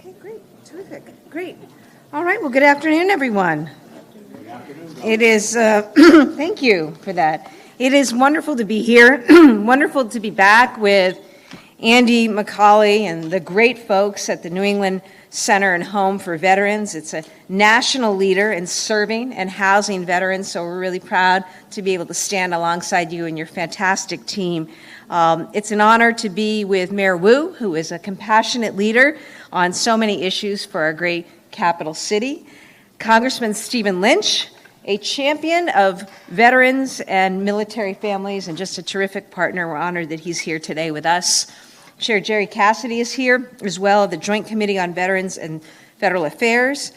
Okay, great. Terrific. Great. All right. Well, good afternoon, everyone. Good afternoon. It is, thank you for that. It is wonderful to be here, wonderful to be back with Andy McCauley and the great folks at the New England Center and Home for Veterans. It's a national leader in serving and housing veterans, so we're really proud to be able to stand alongside you and your fantastic team. It's an honor to be with Mayor Wu, who is a compassionate leader on so many issues for our great capital city. Congressman Stephen Lynch, a champion of veterans and military families and just a terrific partner. We're honored that he's here today with us. Chair Jerry Cassidy is here as well, of the Joint Committee on Veterans and Federal Affairs.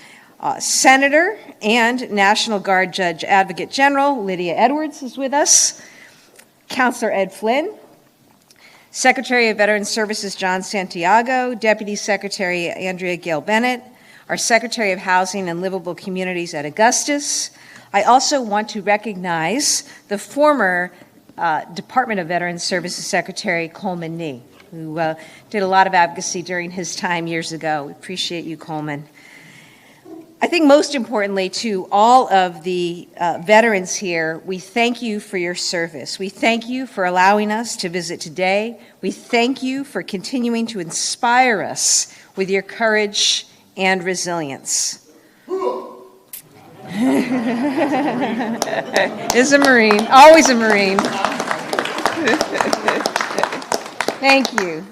Senator and National Guard Judge Advocate General Lydia Edwards is with us. Counselor Ed Flynn. Secretary of Veterans Services John Santiago. Deputy Secretary Andrea Gale Bennett. Our Secretary of Housing and Livable Communities at Augustus. I also want to recognize the former Department of Veterans Services Secretary Coleman Nee, who did a lot of advocacy during his time years ago. We appreciate you, Coleman. I think most importantly to all of the veterans here, we thank you for your service. We thank you for allowing us to visit today. We thank you for continuing to inspire us with your courage and resilience. Is a Marine, always a Marine. Thank you.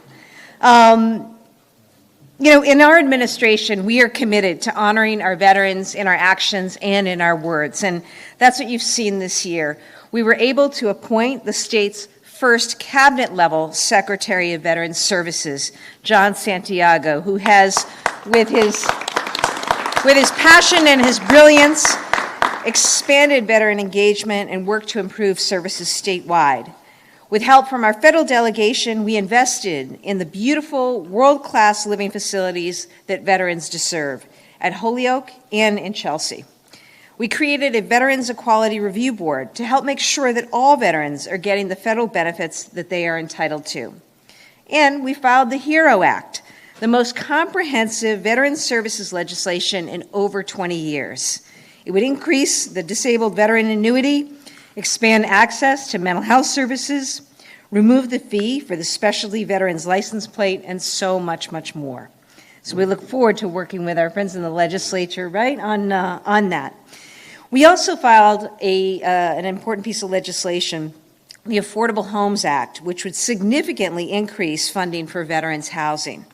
In our administration, we are committed to honoring our veterans in our actions and in our words, and that's what you've seen this year. We were able to appoint the state's first cabinet-level Secretary of Veterans Services, John Santiago, who has, with his passion and his brilliance, expanded veteran engagement and worked to improve services statewide. With help from our federal delegation, we invested in the beautiful, world-class living facilities that veterans deserve at Holyoke and in Chelsea. We created a Veterans Equality Review Board to help make sure that all veterans are getting the federal benefits that they are entitled to. And we filed the HERO Act, the most comprehensive veterans services legislation in over 20 years. It would increase the disabled veteran annuity, expand access to mental health services, remove the fee for the specialty veterans license plate, and so much, much more. So we look forward to working with our friends in the legislature, right, on that. We also filed an important piece of legislation, the Affordable Homes Act, which would significantly increase funding for veterans housing.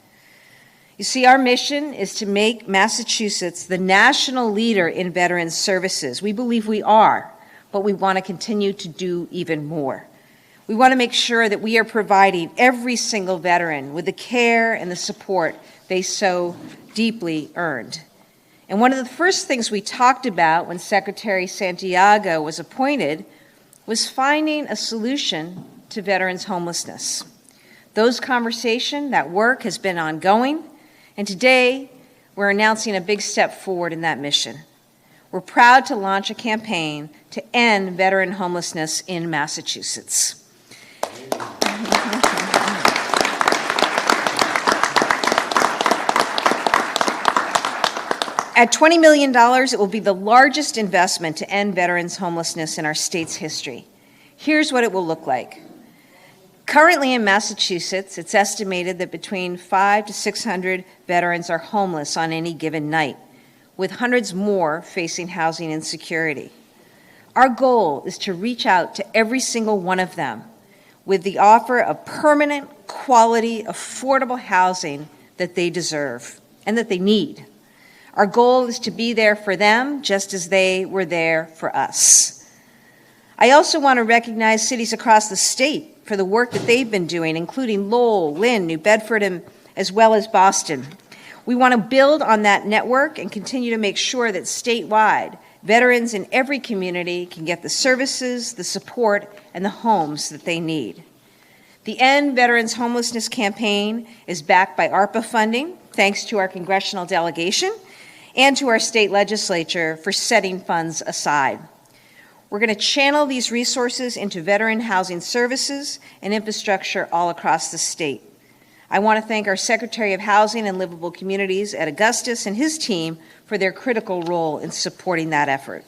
You see, our mission is to make Massachusetts the national leader in veterans services. We believe we are, but we want to continue to do even more. We want to make sure that we are providing every single veteran with the care and the support they so deeply earned. And one of the first things we talked about when Secretary Santiago was appointed was finding a solution to veterans' homelessness. Those conversations, that work has been ongoing, and today we're announcing a big step forward in that mission. We're proud to launch a campaign to end veteran homelessness in Massachusetts. At $20 million, it will be the largest investment to end veterans homelessness in our state's history. Here's what it will look like. Currently in Massachusetts, it's estimated that between 500 to 600 veterans are homeless on any given night, with hundreds more facing housing insecurity. Our goal is to reach out to every single one of them with the offer of permanent, quality, affordable housing that they deserve and that they need. Our goal is to be there for them just as they were there for us. I also want to recognize cities across the state for the work that they've been doing, including Lowell, Lynn, New Bedford, and as well as Boston. We want to build on that network and continue to make sure that statewide, veterans in every community can get the services, the support, and the homes that they need. The End Veterans Homelessness campaign is backed by ARPA funding, thanks to our congressional delegation, and to our state legislature for setting funds aside. We're going to channel these resources into veteran housing services and infrastructure all across the state. I want to thank our Secretary of Housing and Livable Communities at Augustus and his team for their critical role in supporting that effort.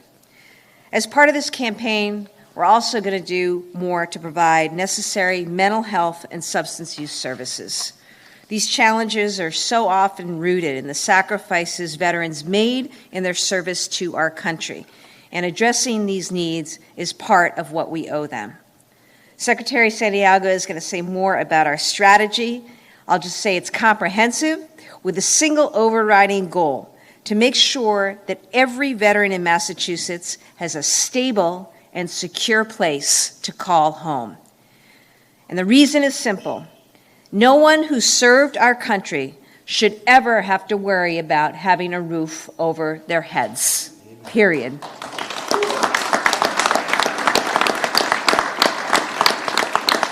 As part of this campaign, we're also going to do more to provide necessary mental health and substance use services. These challenges are so often rooted in the sacrifices veterans made in their service to our country, and addressing these needs is part of what we owe them. Secretary Santiago is going to say more about our strategy. I'll just say it's comprehensive with a single overriding goal to make sure that every veteran in Massachusetts has a stable and secure place to call home. And the reason is simple. No one who served our country should ever have to worry about having a roof over their heads, period.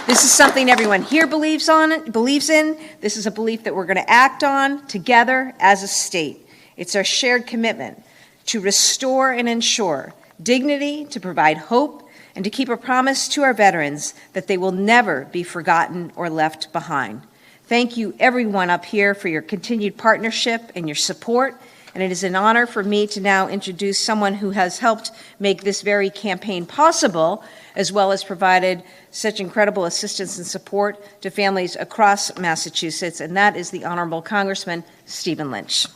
This is something everyone here believes in. This is a belief that we're going to act on together as a state. It's our shared commitment to restore and ensure dignity, to provide hope, and to keep a promise to our veterans that they will never be forgotten or left behind. Thank you, everyone up here, for your continued partnership and your support. And it is an honor for me to now introduce someone who has helped make this very campaign possible, as well as provided such incredible assistance and support to families across Massachusetts, and that is the Honorable Congressman Stephen Lynch.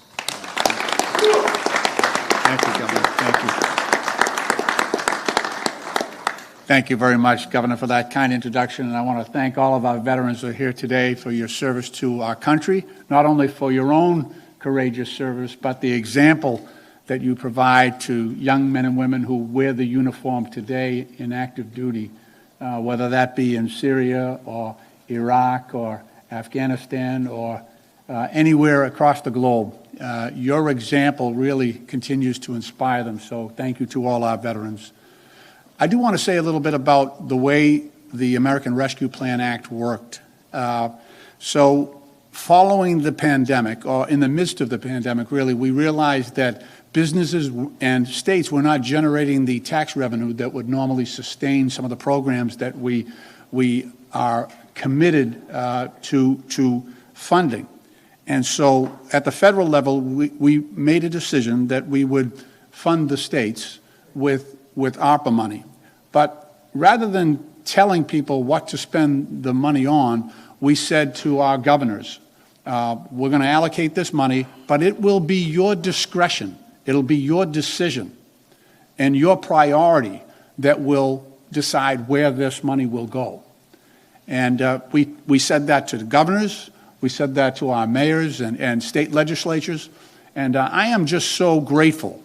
Thank you, Governor. Thank you. Thank you very much, Governor, for that kind introduction. And I want to thank all of our veterans who are here today for your service to our country, not only for your own courageous service, but the example that you provide to young men and women who wear the uniform today in active duty, whether that be in Syria or Iraq or Afghanistan or anywhere across the globe. Your example really continues to inspire them, so thank you to all our veterans. I do want to say a little bit about the way the American Rescue Plan Act worked. So following the pandemic, or in the midst of the pandemic, really, we realized that businesses and states were not generating the tax revenue that would normally sustain some of the programs that we are committed to funding. And so at the federal level, we made a decision that we would fund the states with ARPA money. But rather than telling people what to spend the money on, we said to our governors, we're going to allocate this money, but it will be your discretion. It'll be your decision and your priority that will decide where this money will go. And we said that to the governors. We said that to our mayors and state legislatures. And I am just so grateful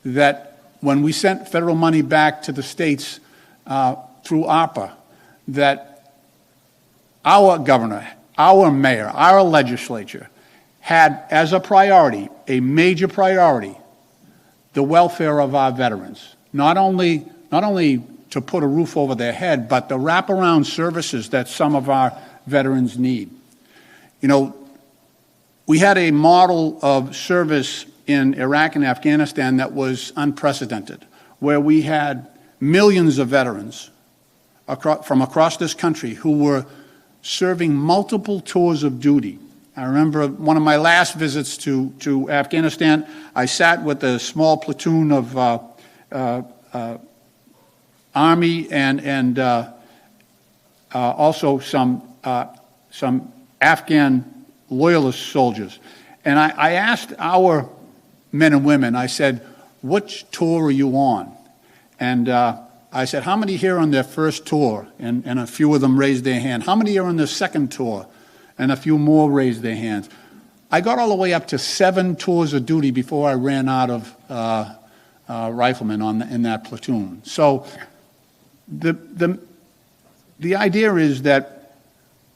that when we sent federal money back to the states through ARPA, that our governor, our mayor, our legislature had as a priority, a major priority, the welfare of our veterans. Not only to put a roof over their head, but the wraparound services that some of our veterans need. You know, we had a model of service in Iraq and Afghanistan that was unprecedented, where we had millions of veterans from across this country who were serving multiple tours of duty. I remember one of my last visits to Afghanistan, I sat with a small platoon of Army and also some Afghan loyalist soldiers. And I asked our men and women, I said, which tour are you on? And I said, how many here on their first tour? And a few of them raised their hand. How many are on their second tour? And a few more raised their hands. I got all the way up to 7 tours of duty before I ran out of riflemen in that platoon. So the idea is that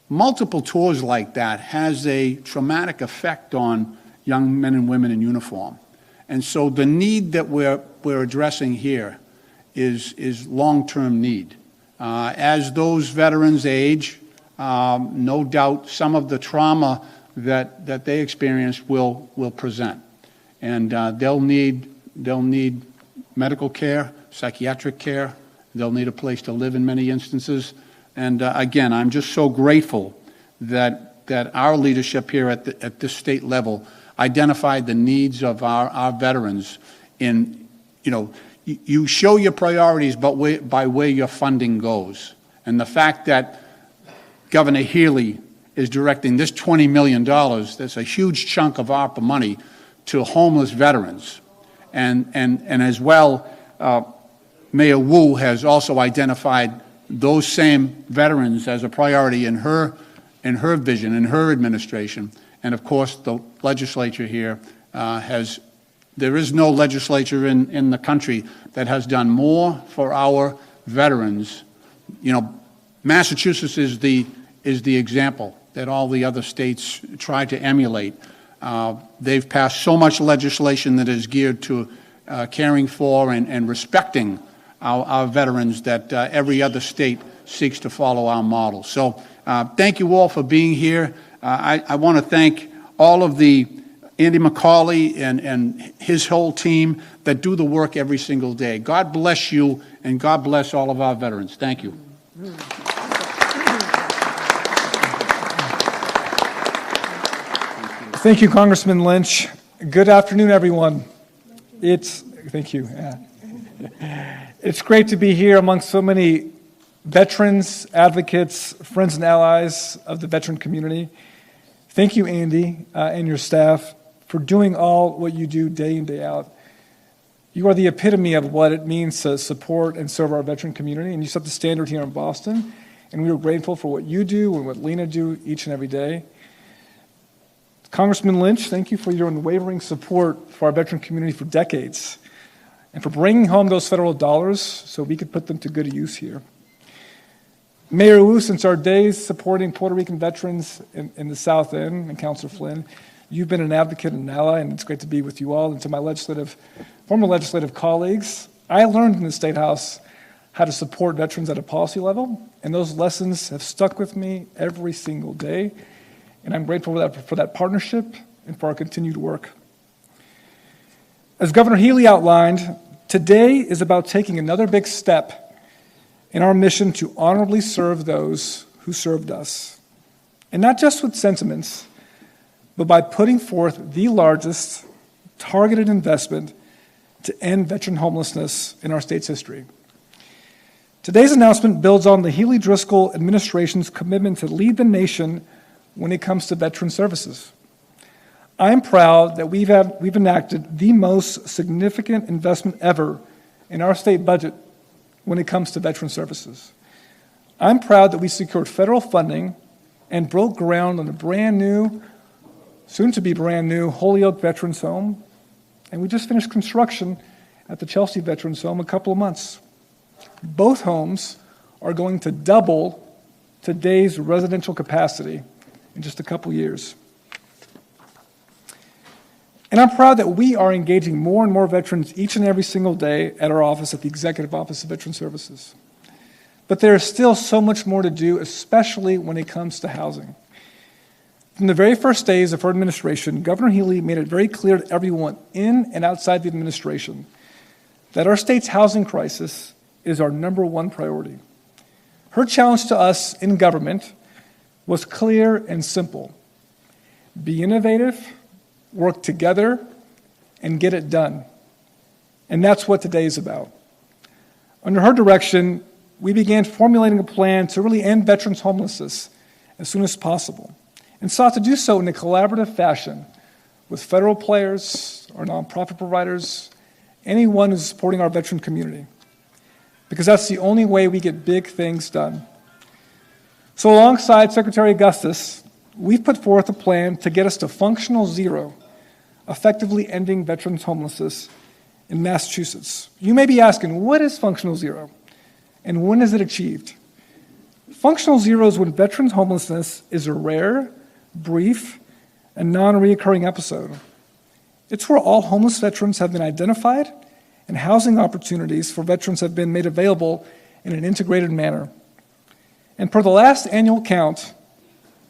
multiple tours like that has a traumatic effect on young men and women in uniform. And so the need that we're addressing here is long-term need. As those veterans age, no doubt some of the trauma that they experience will present. And they'll need medical care, psychiatric care. They'll need a place to live in many instances. And again, I'm just so grateful that that our leadership here at this state level identified the needs of our veterans in, you show your priorities by where your funding goes. And the fact that Governor Healey is directing this $20 million, that's a huge chunk of ARPA money, to homeless veterans. And as well, Mayor Wu has also identified those same veterans as a priority in her vision, in her administration. And of course, the legislature here there is no legislature in the country that has done more for our veterans. Massachusetts is the example that all the other states try to emulate. They've passed so much legislation that is geared to caring for and respecting our veterans that every other state seeks to follow our model. So thank you all for being here. I want to thank all of the Andy McCauley and his whole team that do the work every single day. God bless you, and God bless all of our veterans. Thank you. Thank you, Congressman Lynch. Good afternoon, everyone. Thank you. It's great to be here among so many veterans, advocates, friends, and allies of the veteran community. Thank you, Andy, and your staff for doing all what you do day in, day out. You are the epitome of what it means to support and serve our veteran community, and you set the standard here in Boston, and we are grateful for what you do and what Lena do each and every day. Congressman Lynch, thank you for your unwavering support for our veteran community for decades and for bringing home those federal dollars so we could put them to good use here. Mayor Wu, since our days supporting Puerto Rican veterans in the South End, and Councilor Flynn, you've been an advocate and an ally, and it's great to be with you all. And to my former legislative colleagues, I learned in the State House how to support veterans at a policy level, and those lessons have stuck with me every single day. And I'm grateful for that partnership and for our continued work. As Governor Healey outlined, today is about taking another big step in our mission to honorably serve those who served us. And not just with sentiments, but by putting forth the largest targeted investment to end veteran homelessness in our state's history. Today's announcement builds on the Healey-Driscoll administration's commitment to lead the nation when it comes to veteran services. I'm proud that we've enacted the most significant investment ever in our state budget when it comes to veteran services. I'm proud that we secured federal funding and broke ground on a brand new, soon-to-be brand new, Holyoke Veterans Home, and we just finished construction at the Chelsea Veterans Home a couple of months. Both homes are going to double today's residential capacity in just a couple years. And I'm proud that we are engaging more and more veterans each and every single day at our office, at the Executive Office of Veteran Services. But there is still so much more to do, especially when it comes to housing. From the very first days of her administration, Governor Healey made it very clear to everyone in and outside the administration that our state's housing crisis is our number one priority. Her challenge to us in government was clear and simple. Be innovative, work together, and get it done. And that's what today is about. Under her direction, we began formulating a plan to really end veterans' homelessness as soon as possible, and sought to do so in a collaborative fashion with federal players, our nonprofit providers, anyone who's supporting our veteran community, because that's the only way we get big things done. So alongside Secretary Augustus, we've put forth a plan to get us to functional zero, effectively ending veterans' homelessness in Massachusetts. You may be asking, what is functional zero, and when is it achieved? Functional zero is when veterans' homelessness is a rare, brief, and non-reoccurring episode. It's where all homeless veterans have been identified and housing opportunities for veterans have been made available in an integrated manner. And per the last annual count,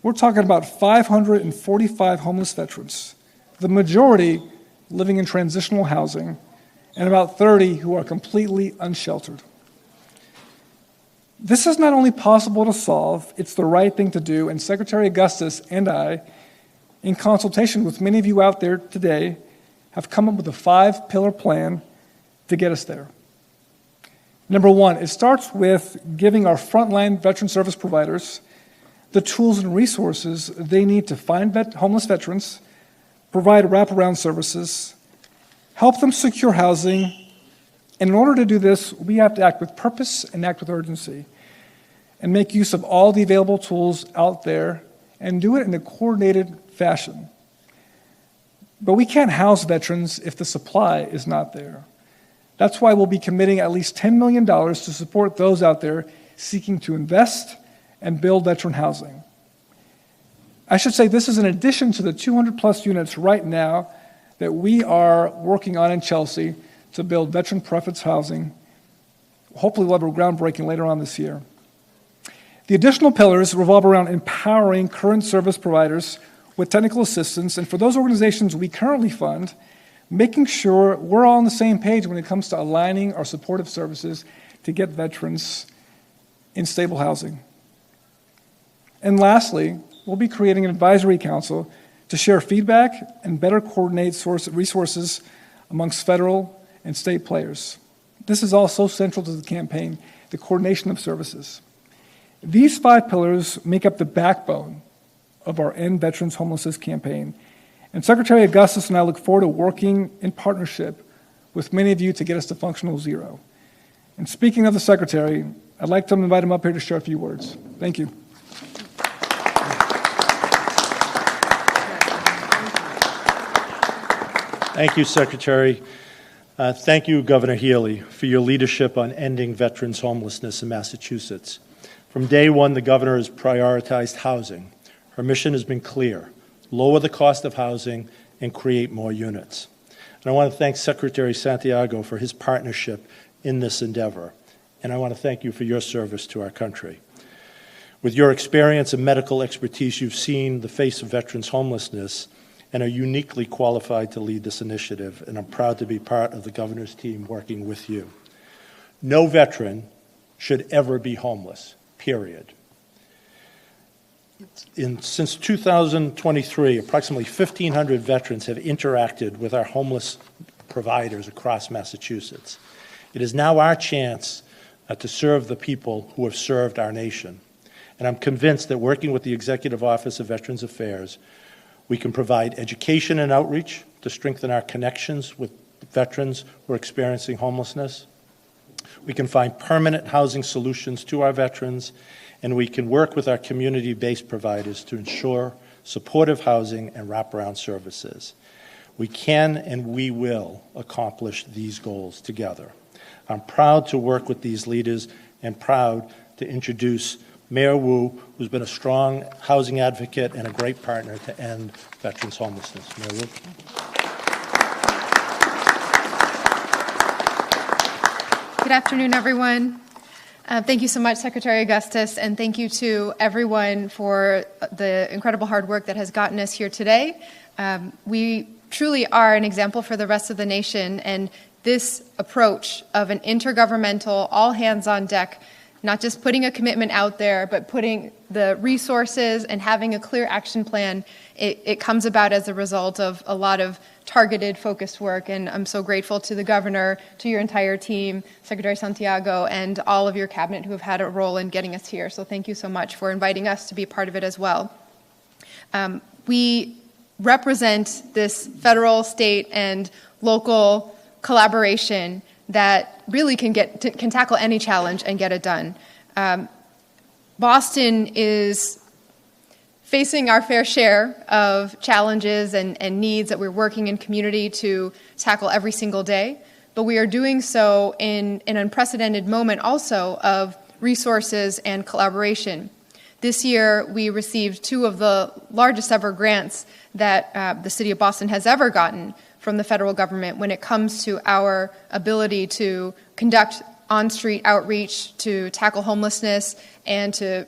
we're talking about 545 homeless veterans, the majority living in transitional housing, and about 30 who are completely unsheltered. This is not only possible to solve, it's the right thing to do, and Secretary Augustus and I, in consultation with many of you out there today, have come up with a 5-pillar plan to get us there. Number one, it starts with giving our frontline veteran service providers the tools and resources they need to find homeless veterans, provide wraparound services, help them secure housing, and in order to do this, we have to act with purpose and act with urgency, and make use of all the available tools out there and do it in a coordinated fashion. But we can't house veterans if the supply is not there. That's why we'll be committing at least $10 million to support those out there seeking to invest and build veteran housing. I should say this is in addition to the 200-plus units right now that we are working on in Chelsea to build veteran preference housing. Hopefully we'll have a groundbreaking later on this year. The additional pillars revolve around empowering current service providers with technical assistance, and for those organizations we currently fund, making sure we're all on the same page when it comes to aligning our supportive services to get veterans in stable housing. And lastly, we'll be creating an advisory council to share feedback and better coordinate resources amongst federal and state players. This is all so central to the campaign, the coordination of services. These 5 pillars make up the backbone of our End Veterans Homelessness campaign. And Secretary Augustus and I look forward to working in partnership with many of you to get us to functional zero. And speaking of the Secretary, I'd like to invite him up here to share a few words. Thank you. Thank you, Secretary. Thank you, Governor Healey, for your leadership on ending veterans' homelessness in Massachusetts. From day one, the governor has prioritized housing. Her mission has been clear: lower the cost of housing and create more units. And I want to thank Secretary Santiago for his partnership in this endeavor. And I want to thank you for your service to our country. With your experience and medical expertise, you've seen the face of veterans' homelessness and are uniquely qualified to lead this initiative, and I'm proud to be part of the governor's team working with you. No veteran should ever be homeless, period. Since 2023, approximately 1,500 veterans have interacted with our homeless providers across Massachusetts. It is now our chance to serve the people who have served our nation. And I'm convinced that working with the Executive Office of Veterans Affairs, we can provide education and outreach to strengthen our connections with veterans who are experiencing homelessness. We can find permanent housing solutions to our veterans, and we can work with our community-based providers to ensure supportive housing and wraparound services. We can and we will accomplish these goals together. I'm proud to work with these leaders and proud to introduce Mayor Wu, who's been a strong housing advocate and a great partner to end veterans' homelessness. Mayor Wu. Good afternoon, everyone. Thank you so much, Secretary Augustus, and thank you to everyone for the incredible hard work that has gotten us here today. We truly are an example for the rest of the nation, and this approach of an intergovernmental, all hands on deck, not just putting a commitment out there, but putting the resources and having a clear action plan, it comes about as a result of a lot of targeted, focused work. And I'm so grateful to the governor, to your entire team, Secretary Santiago, and all of your cabinet who have had a role in getting us here. So thank you so much for inviting us to be part of it as well. We represent this federal, state, and local collaboration that really can tackle any challenge and get it done. Boston is facing our fair share of challenges and needs that we're working in community to tackle every single day, but we are doing so in an unprecedented moment also of resources and collaboration. This year, we received 2 of the largest ever grants that the city of Boston has ever gotten from the federal government when it comes to our ability to conduct on-street outreach, to tackle homelessness, and to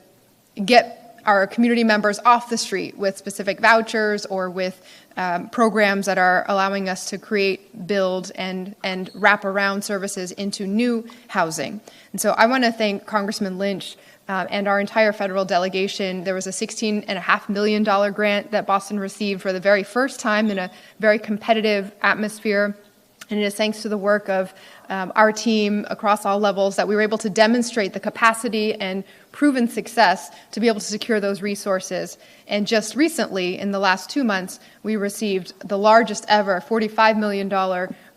get our community members off the street with specific vouchers or with programs that are allowing us to create, build, and wrap around services into new housing. And so I want to thank Congressman Lynch and our entire federal delegation. There was a $16.5 million grant that Boston received for the very first time in a very competitive atmosphere. And it is thanks to the work of our team across all levels that we were able to demonstrate the capacity and proven success to be able to secure those resources. And just recently, in the last 2 months, we received the largest ever $45 million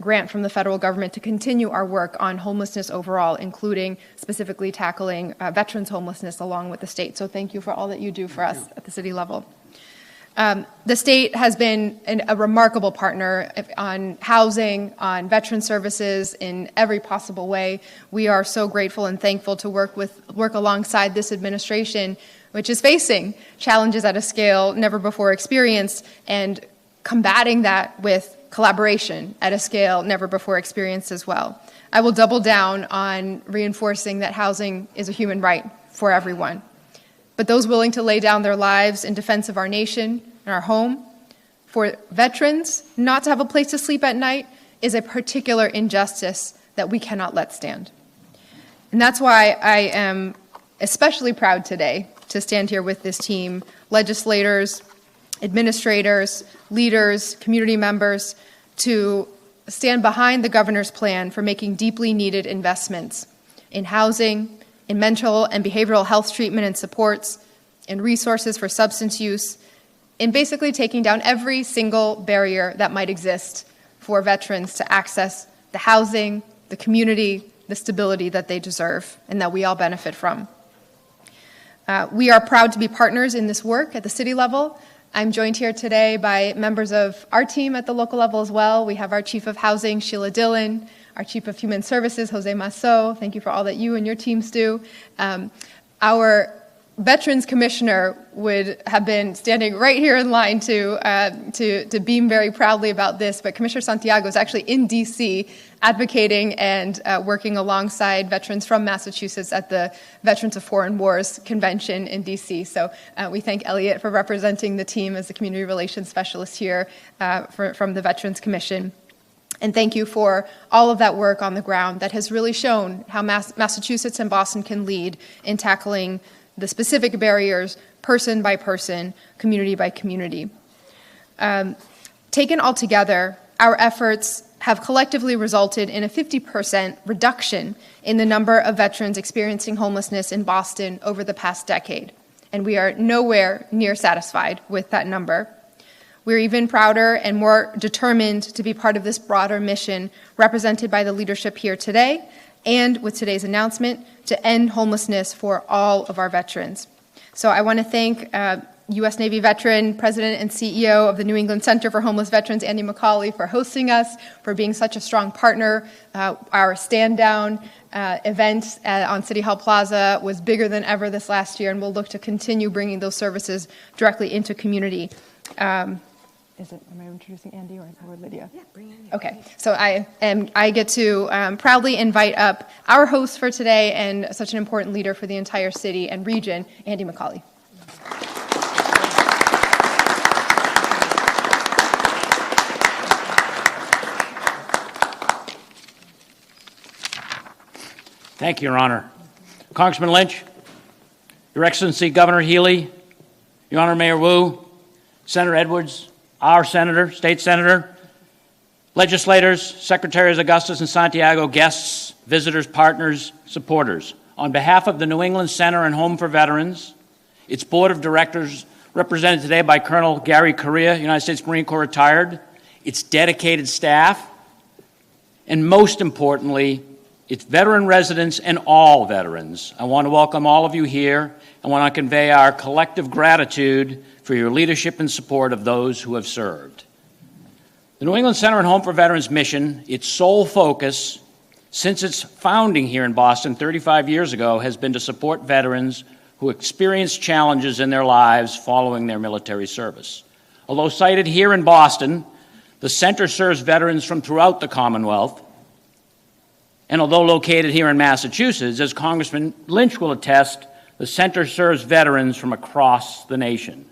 grant from the federal government to continue our work on homelessness overall, including specifically tackling veterans' homelessness along with the state. So thank you for all that you do for us at the city level. The state has been a remarkable partner on housing, on veteran services in every possible way. We are so grateful and thankful to work alongside this administration, which is facing challenges at a scale never before experienced, and combating that with collaboration at a scale never before experienced as well. I will double down on reinforcing that housing is a human right for everyone. But those willing to lay down their lives in defense of our nation and our home, for veterans not to have a place to sleep at night, is a particular injustice that we cannot let stand. And that's why I am especially proud today to stand here with this team, legislators, administrators, leaders, community members, to stand behind the governor's plan for making deeply needed investments in housing, in mental and behavioral health treatment and supports, in resources for substance use, in basically taking down every single barrier that might exist for veterans to access the housing, the community, the stability that they deserve and that we all benefit from. We are proud to be partners in this work at the city level. I'm joined here today by members of our team at the local level as well. We have our Chief of Housing, Sheila Dillon, our Chief of Human Services, Jose Masso. Thank you for all that you and your teams do. Our Veterans Commissioner would have been standing right here in line to beam very proudly about this, but Commissioner Santiago is actually in D.C. advocating and working alongside veterans from Massachusetts at the Veterans of Foreign Wars Convention in D.C. So we thank Elliot for representing the team as the Community Relations Specialist here from the Veterans Commission. And thank you for all of that work on the ground that has really shown how Massachusetts and Boston can lead in tackling the specific barriers, person by person, community by community. Taken all together, our efforts have collectively resulted in a 50% reduction in the number of veterans experiencing homelessness in Boston over the past decade. And we are nowhere near satisfied with that number. We're even prouder and more determined to be part of this broader mission represented by the leadership here today, and with today's announcement to end homelessness for all of our veterans. So I want to thank U.S. Navy veteran, President and CEO of the New England Center for Homeless Veterans, Andy McCauley, for hosting us, for being such a strong partner. Our stand-down event on City Hall Plaza was bigger than ever this last year, and we'll look to continue bringing those services directly into community. Am I introducing Andy or Lydia? Yeah, bring Andy. Okay, so I get to proudly invite up our host for today and such an important leader for the entire city and region, Andy McCauley. Thank you, Your Honor. Congressman Lynch, Your Excellency Governor Healey, Your Honor Mayor Wu, Senator Edwards, our senator, state senator, legislators, Secretaries Augustus and Santiago, guests, visitors, partners, supporters. On behalf of the New England Center and Home for Veterans, its board of directors, represented today by Colonel Gary Correa, United States Marine Corps retired, its dedicated staff, and most importantly, its veteran residents and all veterans. I want to welcome all of you here. I want to convey our collective gratitude for your leadership and support of those who have served. The New England Center and Home for Veterans mission, its sole focus since its founding here in Boston 35 years ago, has been to support veterans who experience challenges in their lives following their military service. Although sited here in Boston, the center serves veterans from throughout the Commonwealth. And although located here in Massachusetts, as Congressman Lynch will attest, the center serves veterans from across the nation.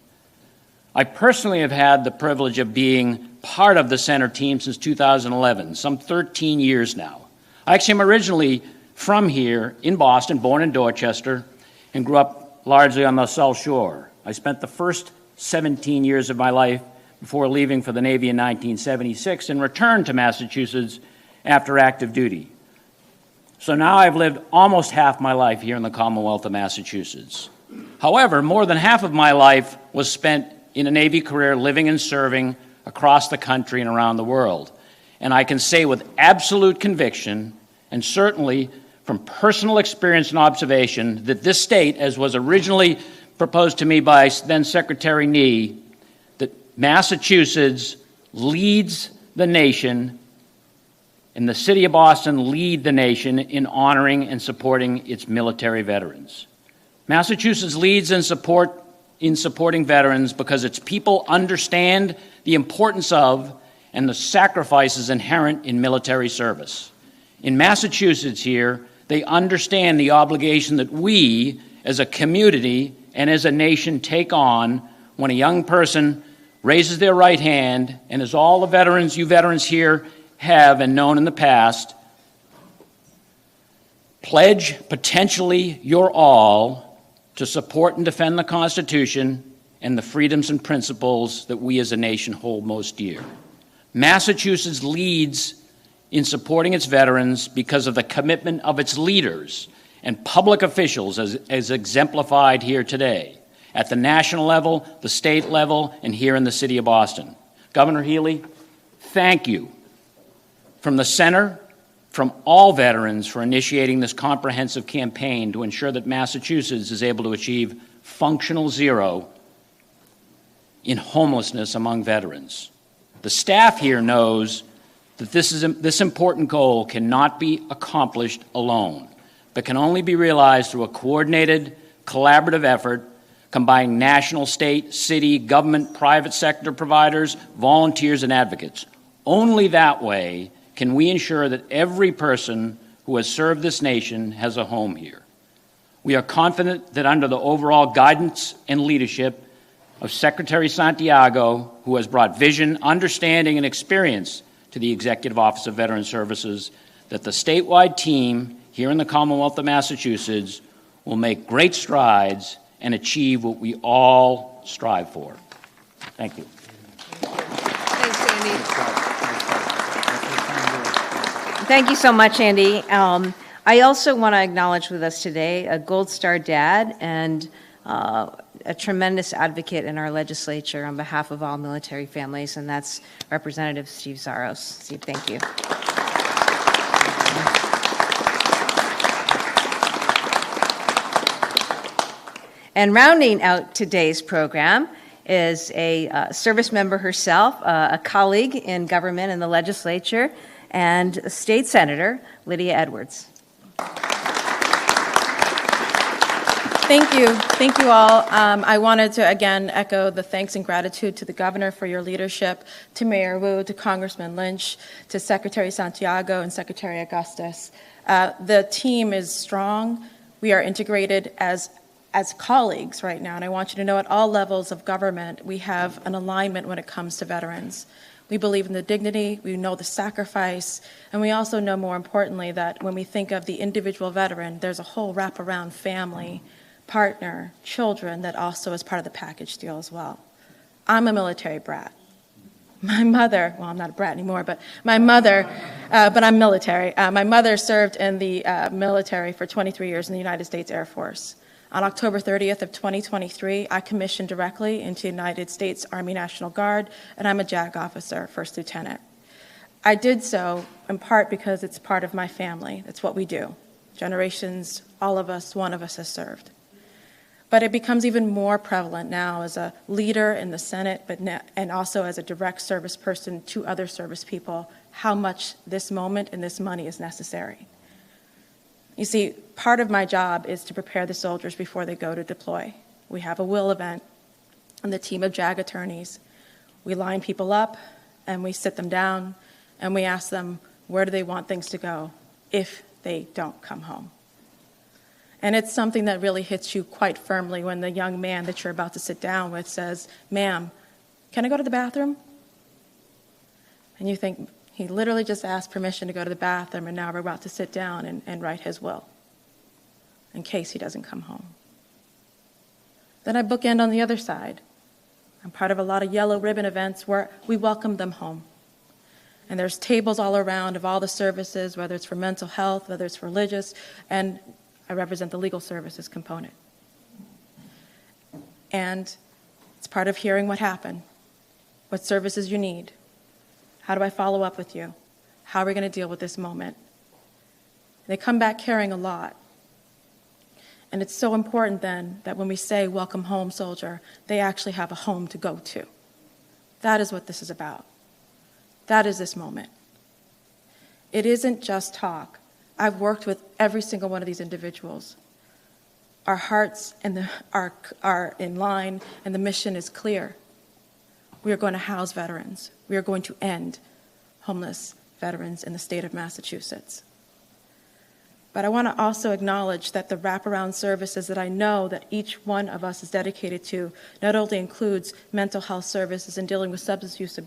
I personally have had the privilege of being part of the center team since 2011, some 13 years now. I actually am originally from here in Boston, born in Dorchester, and grew up largely on the South Shore. I spent the first 17 years of my life before leaving for the Navy in 1976 and returned to Massachusetts after active duty. So now I've lived almost half my life here in the Commonwealth of Massachusetts. However, more than half of my life was spent in a Navy career living and serving across the country and around the world. And I can say with absolute conviction, and certainly from personal experience and observation, that this state, as was originally proposed to me by then Secretary Nee, that Massachusetts leads the nation, and the city of Boston lead the nation in honoring and supporting its military veterans. Massachusetts leads in supporting veterans because its people understand the importance of and the sacrifices inherent in military service. In Massachusetts here, they understand the obligation that we, as a community and as a nation, take on when a young person raises their right hand, and as all the veterans, you veterans here have and known in the past, pledge potentially your all to support and defend the Constitution and the freedoms and principles that we as a nation hold most dear. Massachusetts leads in supporting its veterans because of the commitment of its leaders and public officials as exemplified here today at the national level, the state level, and here in the city of Boston. Governor Healey, thank you from the center, from all veterans for initiating this comprehensive campaign to ensure that Massachusetts is able to achieve functional zero in homelessness among veterans. The staff here knows that this important goal cannot be accomplished alone, but can only be realized through a coordinated, collaborative effort combining national, state, city, government, private sector providers, volunteers, and advocates. Only that way can we ensure that every person who has served this nation has a home here. We are confident that under the overall guidance and leadership of Secretary Santiago, who has brought vision, understanding, and experience to the Executive Office of Veteran Services, that the statewide team here in the Commonwealth of Massachusetts will make great strides and achieve what we all strive for. Thank you. Thanks, Andy. Thank you so much, Andy. I also want to acknowledge with us today a Gold Star dad and a tremendous advocate in our legislature on behalf of all military families, and that's Representative Steve Zaros. Steve, thank you. And rounding out today's program is a service member herself, a colleague in government in the legislature, and a state senator, Lydia Edwards. Thank you. Thank you all. I wanted to, again, echo the thanks and gratitude to the governor for your leadership, to Mayor Wu, to Congressman Lynch, to Secretary Santiago and Secretary Augustus. The team is strong. We are integrated as colleagues right now, and I want you to know at all levels of government, we have an alignment when it comes to veterans. We believe in the dignity, we know the sacrifice, and we also know, more importantly, that when we think of the individual veteran, there's a whole wraparound family, partner, children that also is part of the package deal as well. I'm a military brat. My mother, well, I'm not a brat anymore, but my mother, but I'm military. My mother served in the military for 23 years in the United States Air Force. On October 30th of 2023, I commissioned directly into the United States Army National Guard, and I'm a JAG officer, first lieutenant. I did so in part because it's part of my family. It's what we do. Generations, all of us, one of us has served. But it becomes even more prevalent now as a leader in the Senate, and also as a direct service person to other service people, how much this moment and this money is necessary. You see, part of my job is to prepare the soldiers before they go to deploy. We have a will event and the team of JAG attorneys. We line people up and we sit them down and we ask them where do they want things to go if they don't come home. And it's something that really hits you quite firmly when the young man that you're about to sit down with says, "Ma'am, can I go to the bathroom?" And you think, he literally just asked permission to go to the bathroom, and now we're about to sit down and write his will in case he doesn't come home. Then I bookend on the other side. I'm part of a lot of yellow ribbon events where we welcome them home. And there's tables all around of all the services, whether it's for mental health, whether it's for religious, and I represent the legal services component. And it's part of hearing what happened, what services you need. How do I follow up with you? How are we going to deal with this moment? They come back carrying a lot. And it's so important then that when we say, "Welcome home, soldier," they actually have a home to go to. That is what this is about. That is this moment. It isn't just talk. I've worked with every single one of these individuals. Our hearts are in line, and the mission is clear. We are going to house veterans. We are going to end homeless veterans in the state of Massachusetts. But I want to also acknowledge that the wraparound services that I know that each one of us is dedicated to not only includes mental health services and dealing with substance use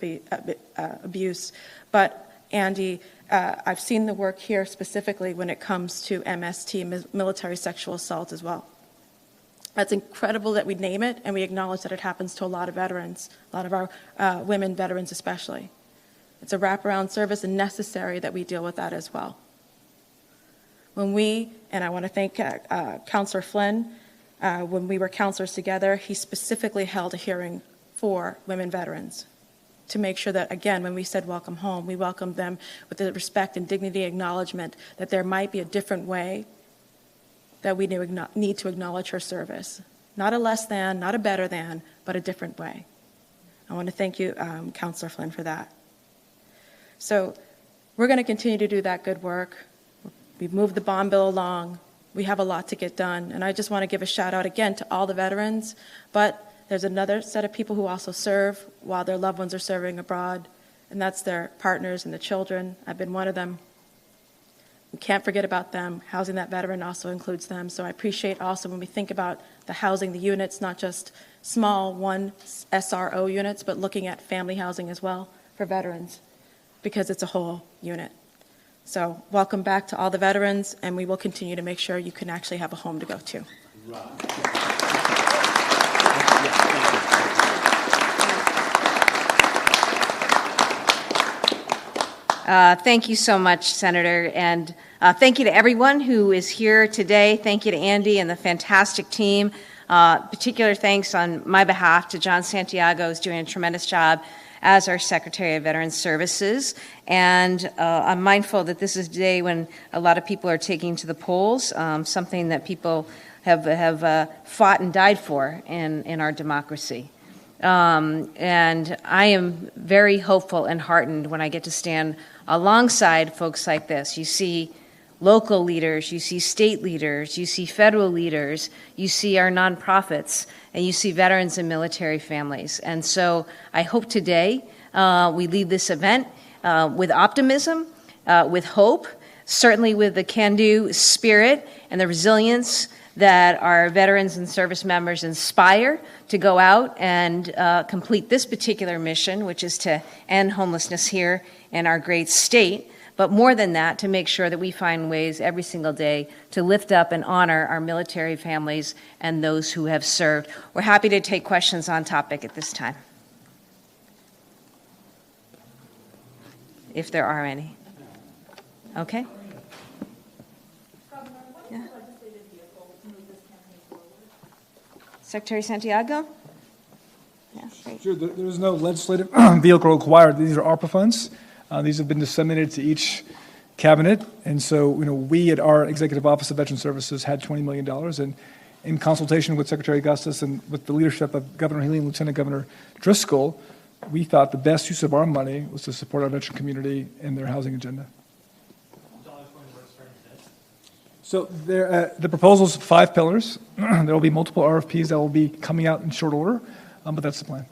abuse, but Andy, I've seen the work here specifically when it comes to MST, military sexual assault as well. It's incredible that we name it and we acknowledge that it happens to a lot of veterans, a lot of our women veterans especially. It's a wraparound service and necessary that we deal with that as well. When we, and I want to thank Counselor Flynn, when we were counselors together, he specifically held a hearing for women veterans to make sure that, again, when we said welcome home, we welcomed them with the respect and dignity acknowledgement that there might be a different way that we need to acknowledge her service. Not a less than, not a better than, but a different way. I want to thank you, Counselor Flynn, for that. So we're going to continue to do that good work. We've moved the bond bill along. We have a lot to get done. And I just want to give a shout out again to all the veterans, but there's another set of people who also serve while their loved ones are serving abroad, and that's their partners and the children. I've been one of them. We can't forget about them. Housing that veteran also includes them. So I appreciate also when we think about the housing, the units, not just small one SRO units, but looking at family housing as well for veterans, because it's a whole unit. So welcome back to all the veterans, and we will continue to make sure you can actually have a home to go to. Thank you so much, Senator, and thank you to everyone who is here today. Thank you to Andy and the fantastic team. Particular thanks on my behalf to John Santiago, who's doing a tremendous job as our Secretary of Veterans Services. And I'm mindful that this is a day when a lot of people are taking to the polls, something that people have fought and died for in our democracy. And I am very hopeful and heartened when I get to stand alongside folks like this. You see local leaders, you see state leaders, you see federal leaders, you see our nonprofits, and you see veterans and military families. And so I hope today we leave this event with optimism, with hope, certainly with the can-do spirit and the resilience that our veterans and service members inspire to go out and complete this particular mission, which is to end homelessness here in our great state. But more than that, to make sure that we find ways every single day to lift up and honor our military families and those who have served. We're happy to take questions on topic at this time, if there are any. Okay. Yeah. Secretary Santiago? Yeah, great. Sure, there's no legislative vehicle required. These are ARPA funds. These have been disseminated to each cabinet, and so we at our Executive Office of Veteran Services had $20 million, and in consultation with Secretary Augustus and with the leadership of Governor Healey and Lieutenant Governor Driscoll, we thought the best use of our money was to support our veteran community and their housing agenda. So the proposal's 5 pillars. There will be multiple RFPs that will be coming out in short order, but that's the plan.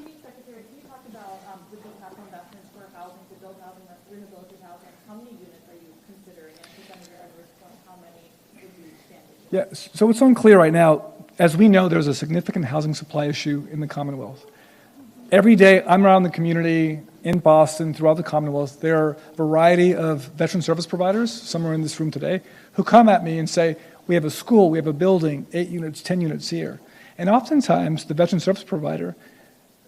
Secretary, can you talk about the capital investments for housing, to build housing, rehabilitate housing? How many units are you considering? And for Senator Edwards, how many would you stand Yeah, so it's unclear right now. As we know, there's a significant housing supply issue in the Commonwealth. Every day I'm around the community in Boston, throughout the Commonwealth, there are a variety of veteran service providers, some are in this room today, who come at me and say, we have a school, we have a building, 8 units, 10 units here. And oftentimes, the veteran service provider,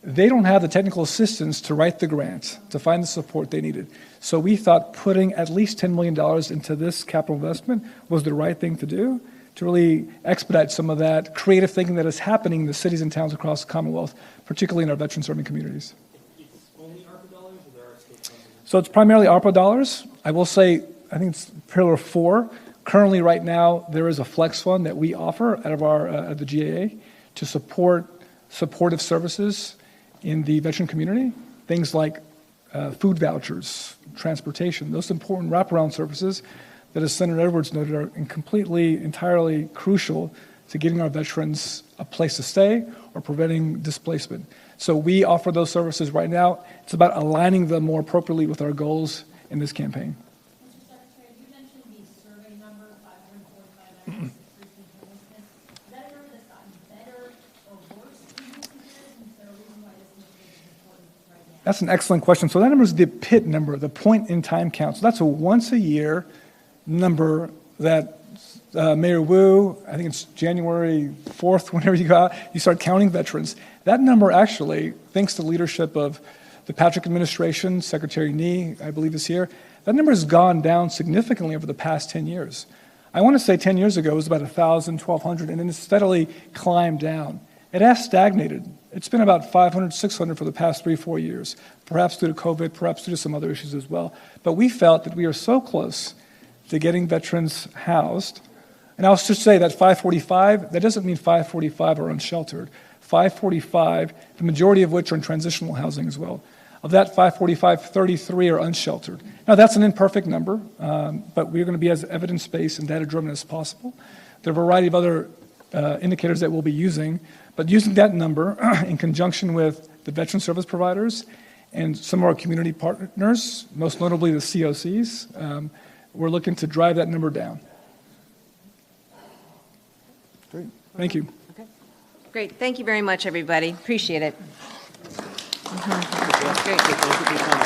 they don't have the technical assistance to write the grant, to find the support they needed. So we thought putting at least $10 million into this capital investment was the right thing to do, to really expedite some of that creative thinking that is happening in the cities and towns across the Commonwealth, particularly in our veteran-serving communities. It's only ARPA dollars, or there are state funds? So it's primarily ARPA dollars. I will say, I think it's Pillar 4. Currently, right now, there is a flex fund that we offer out of our the GAA to support supportive services in the veteran community, things like food vouchers, transportation, those important wraparound services that, as Senator Edwards noted, are entirely crucial to getting our veterans a place to stay or preventing displacement. So we offer those services right now. It's about aligning them more appropriately with our goals in this campaign. Mr. Secretary, you mentioned the survey number, 545 veterans experiencing homelessness. Is that a number that's gotten better or worse in recent years? And is there a reason why this initiative is important right now? That's an excellent question. So that number is the PIT number, the point in time count. So that's a once a year number that Mayor Wu, I think it's January 4th, whenever you start counting veterans. That number actually, thanks to the leadership of the Patrick administration, Secretary Nee, I believe is here, that number has gone down significantly over the past 10 years. I want to say 10 years ago it was about 1,000, 1,200, and then it's steadily climbed down. It has stagnated. It's been about 500, 600 for the past 3-4 years, perhaps due to COVID, perhaps due to some other issues as well. But we felt that we are so close to getting veterans housed. And I'll just say that 545, that doesn't mean 545 are unsheltered. 545, the majority of which are in transitional housing as well. Of that 545, 33 are unsheltered. Now, that's an imperfect number, but we're going to be as evidence-based and data-driven as possible. There are a variety of other indicators that we'll be using, but using that number in conjunction with the veteran service providers and some of our community partners, most notably the COCs, we're looking to drive that number down. Great. Thank you. Okay. Great. Thank you very much, everybody. Appreciate it. Great.